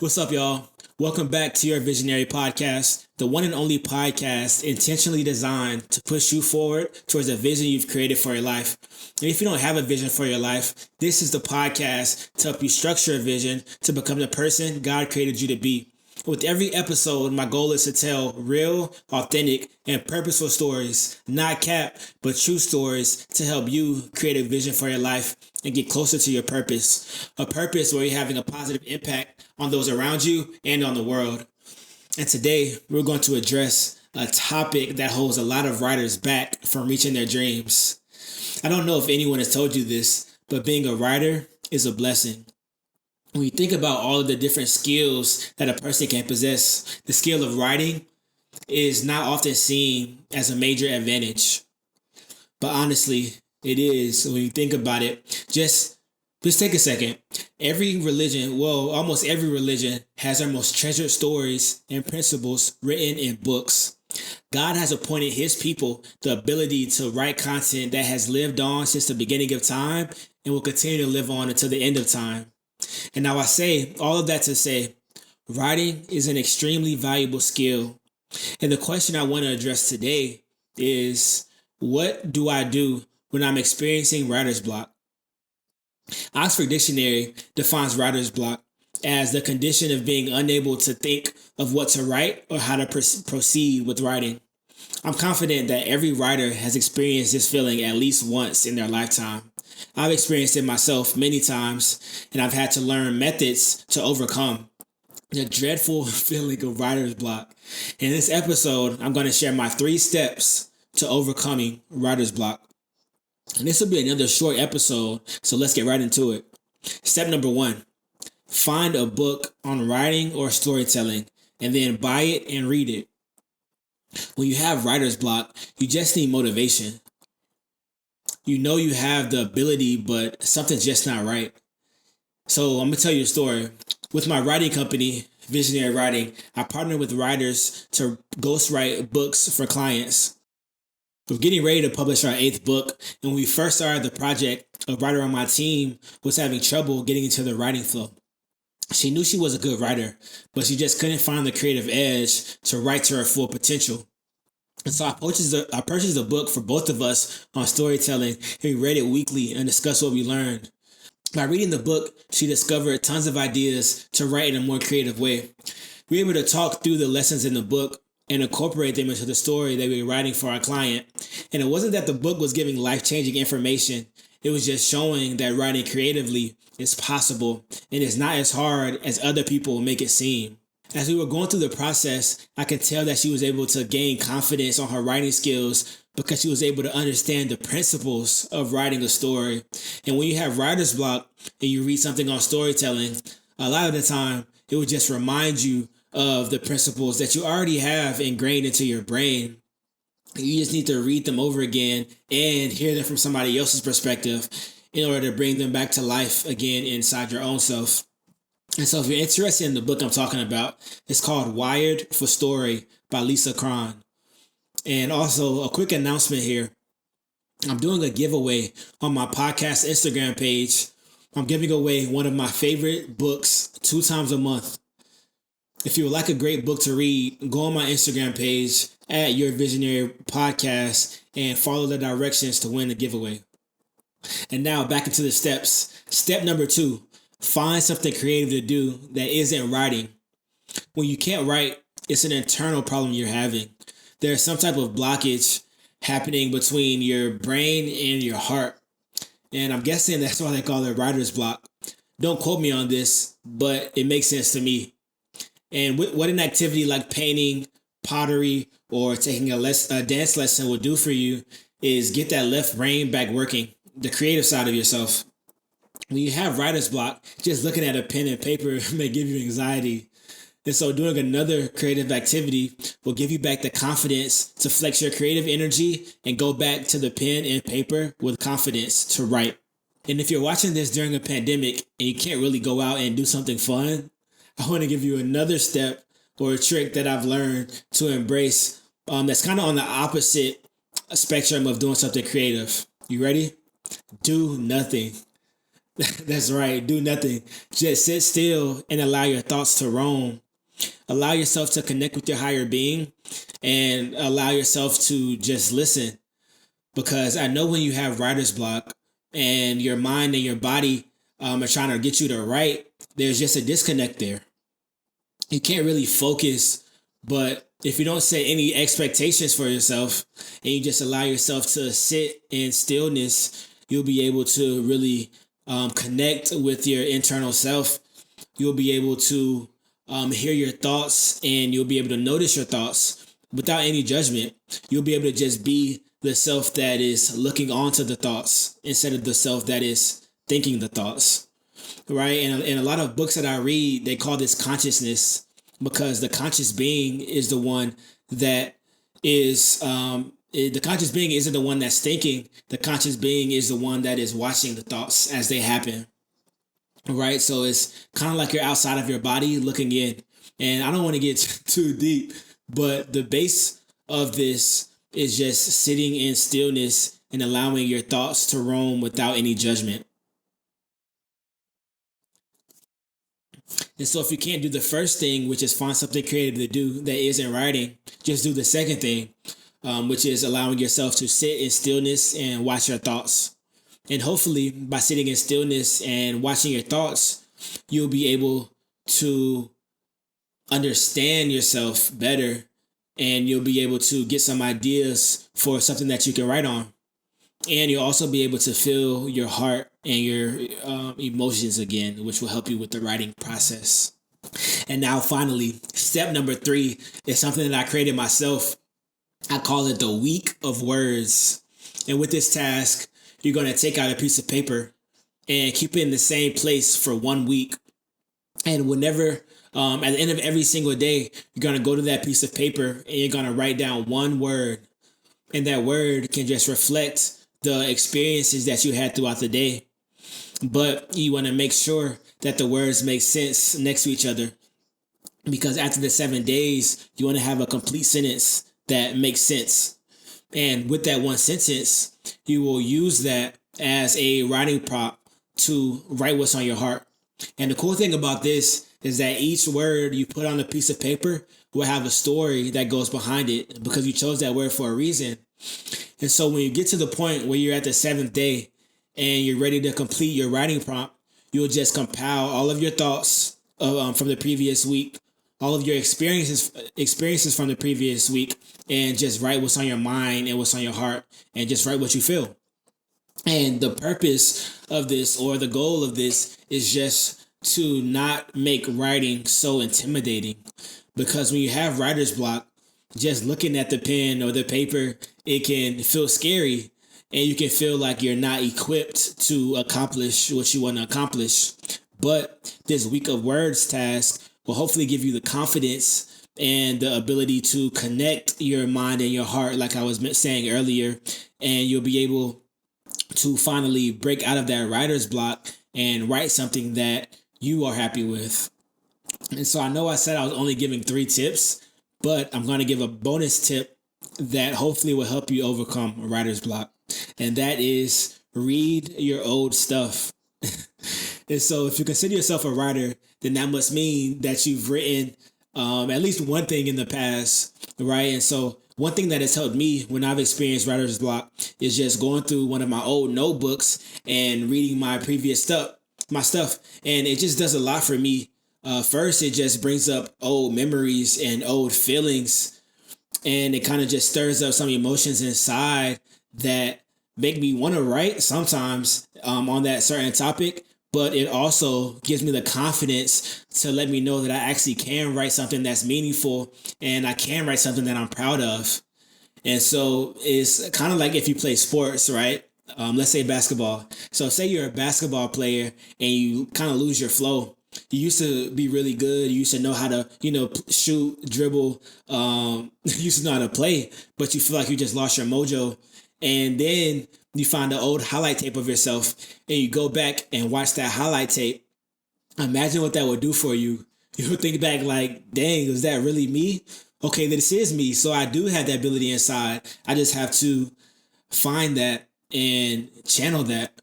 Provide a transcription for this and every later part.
What's up, y'all? Welcome back to your Visionary Podcast, the one and only podcast intentionally designed to push you forward towards a vision you've created for your life. And if you don't have a vision for your life, this is the podcast to help you structure a vision to become the person God created you to be. With every episode, my goal is to tell real, authentic, and purposeful stories, not cap, but true stories to help you create a vision for your life and get closer to your purpose. A purpose where you're having a positive impact on those around you and on the world. And today, we're going to address a topic that holds a lot of writers back from reaching their dreams. I don't know if anyone has told you this, but being a writer is a blessing. When you think about all of the different skills that a person can possess, the skill of writing is not often seen as a major advantage. But honestly, it is when you think about it. Just take a second. Almost every religion has their most treasured stories and principles written in books. God has appointed his people the ability to write content that has lived on since the beginning of time and will continue to live on until the end of time. And now I say all of that to say, writing is an extremely valuable skill. And the question I want to address today is, what do I do when I'm experiencing writer's block? Oxford Dictionary defines writer's block as the condition of being unable to think of what to write or how to proceed with writing. I'm confident that every writer has experienced this feeling at least once in their lifetime. I've experienced it myself many times, and I've had to learn methods to overcome the dreadful feeling of writer's block. In this episode, I'm going to share my 3 steps to overcoming writer's block. And this will be another short episode, so let's get right into it. Step number 1, find a book on writing or storytelling, and then buy it and read it. When you have writer's block, you just need motivation. You know you have the ability, but something's just not right. So I'm going to tell you a story. With my writing company, Visionary Writing, I partner with writers to ghostwrite books for clients. We're getting ready to publish our 8th book, and when we first started the project, a writer on my team was having trouble getting into the writing flow. She knew she was a good writer, but she just couldn't find the creative edge to write to her full potential. And so I purchased a book for both of us on storytelling, and we read it weekly and discussed what we learned. By reading the book, she discovered tons of ideas to write in a more creative way. We were able to talk through the lessons in the book and incorporate them into the story that we were writing for our client. And it wasn't that the book was giving life-changing information. It was just showing that writing creatively is possible and it's not as hard as other people make it seem. As we were going through the process, I could tell that she was able to gain confidence on her writing skills because she was able to understand the principles of writing a story. And when you have writer's block and you read something on storytelling, a lot of the time it will just remind you of the principles that you already have ingrained into your brain. You just need to read them over again and hear them from somebody else's perspective in order to bring them back to life again inside your own self. And so if you're interested in the book I'm talking about, it's called Wired for Story by Lisa Cron. And also a quick announcement here. I'm doing a giveaway on my podcast Instagram page. I'm giving away one of my favorite books 2 times a month. If you would like a great book to read, go on my Instagram page at Your Visionary Podcast and follow the directions to win the giveaway. And now back into the steps. Step number 2. Find something creative to do that isn't writing. When you can't write, it's an internal problem you're having. There's some type of blockage happening between your brain and your heart. And I'm guessing that's why they call it writer's block. Don't quote me on this, but it makes sense to me. And what an activity like painting, pottery, or taking a dance lesson will do for you is get that left brain back working, the creative side of yourself. When you have writer's block, just looking at a pen and paper may give you anxiety. And so doing another creative activity will give you back the confidence to flex your creative energy and go back to the pen and paper with confidence to write. And if you're watching this during a pandemic and you can't really go out and do something fun, I want to give you another step or a trick that I've learned to embrace that's kind of on the opposite spectrum of doing something creative. You ready? Do nothing. That's right. Do nothing. Just sit still and allow your thoughts to roam. Allow yourself to connect with your higher being and allow yourself to just listen. Because I know when you have writer's block and your mind and your body are trying to get you to write, there's just a disconnect there. You can't really focus, but if you don't set any expectations for yourself and you just allow yourself to sit in stillness, you'll be able to really connect with your internal self. You'll be able to hear your thoughts and you'll be able to notice your thoughts without any judgment. You'll be able to just be the self that is looking onto the thoughts instead of the self that is thinking the thoughts. Right. And in a lot of books that I read, they call this consciousness because the conscious being is the one that is, the conscious being isn't the one that's thinking. The conscious being is the one that is watching the thoughts as they happen. Right. So it's kind of like you're outside of your body looking in. And I don't want to get too deep, but the base of this is just sitting in stillness and allowing your thoughts to roam without any judgment. And so if you can't do the first thing, which is find something creative to do that isn't writing, just do the second thing, which is allowing yourself to sit in stillness and watch your thoughts. And hopefully by sitting in stillness and watching your thoughts, you'll be able to understand yourself better and you'll be able to get some ideas for something that you can write on. And you'll also be able to feel your heart and your emotions again, which will help you with the writing process. And now finally, step number 3 is something that I created myself. I call it the week of words. And with this task, you're going to take out a piece of paper and keep it in the same place for 1 week. And whenever, at the end of every single day, you're going to go to that piece of paper and you're going to write down one word. And that word can just reflect the experiences that you had throughout the day. But you want to make sure that the words make sense next to each other. Because after the 7 days, you want to have a complete sentence that makes sense. And with that one sentence, you will use that as a writing prompt to write what's on your heart. And the cool thing about this is that each word you put on a piece of paper will have a story that goes behind it because you chose that word for a reason. And so when you get to the point where you're at the 7th day and you're ready to complete your writing prompt, you'll just compile all of your thoughts from the previous week, all of your experiences from the previous week, and just write what's on your mind and what's on your heart and just write what you feel. And the purpose of this or the goal of this is just to not make writing so intimidating. Because when you have writer's block, just looking at the pen or the paper, it can feel scary and you can feel like you're not equipped to accomplish what you want to accomplish. But this week of words task will hopefully give you the confidence and the ability to connect your mind and your heart, like I was saying earlier, and you'll be able to finally break out of that writer's block and write something that you are happy with. And so I know I said I was only giving 3 tips, but I'm going to give a bonus tip that hopefully will help you overcome a writer's block. And that is read your old stuff. And so if you consider yourself a writer, then that must mean that you've written at least one thing in the past, right? And so one thing that has helped me when I've experienced writer's block is just going through one of my old notebooks and reading my previous stuff. And it just does a lot for me. First, it just brings up old memories and old feelings, and it kind of just stirs up some emotions inside that make me want to write sometimes on that certain topic. But it also gives me the confidence to let me know that I actually can write something that's meaningful and I can write something that I'm proud of. And so it's kind of like if you play sports, right? Let's say basketball. So say you're a basketball player and you kind of lose your flow. You used to be really good. You used to know how to, shoot, dribble. You used to know how to play, but you feel like you just lost your mojo. And then you find an old highlight tape of yourself and you go back and watch that highlight tape. Imagine what that would do for you. You would think back like, dang, is that really me? Okay, this is me. So I do have that ability inside. I just have to find that and channel that.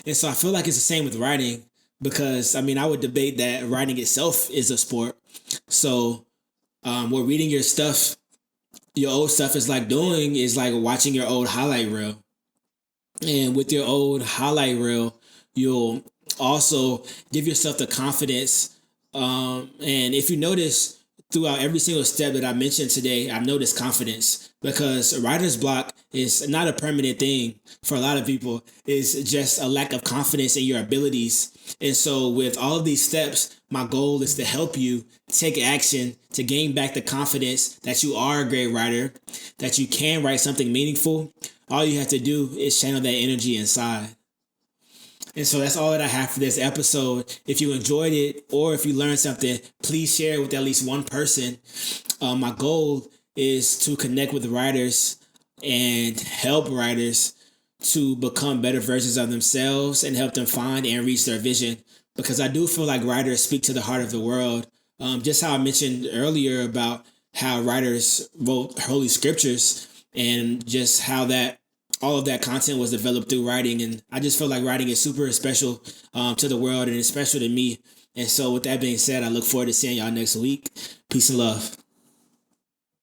And so I feel like it's the same with writing because, I mean, I would debate that writing itself is a sport. So what reading your old stuff is like doing is like watching your old highlight reel. And with your old highlight reel, you'll also give yourself the confidence. And if you notice throughout every single step that I mentioned today, I've noticed confidence because writer's block is not a permanent thing for a lot of people. It's just a lack of confidence in your abilities. And so with all of these steps, my goal is to help you take action to gain back the confidence that you are a great writer, that you can write something meaningful. All you have to do is channel that energy inside. And so that's all that I have for this episode. If you enjoyed it or if you learned something, please share it with at least one person. My goal is to connect with writers and help writers to become better versions of themselves and help them find and reach their vision. Because I do feel like writers speak to the heart of the world. Just how I mentioned earlier about how writers wrote Holy Scriptures and just how that all of that content was developed through writing. And I just feel like writing is super special to the world and it's special to me. And so with that being said, I look forward to seeing y'all next week. Peace and love.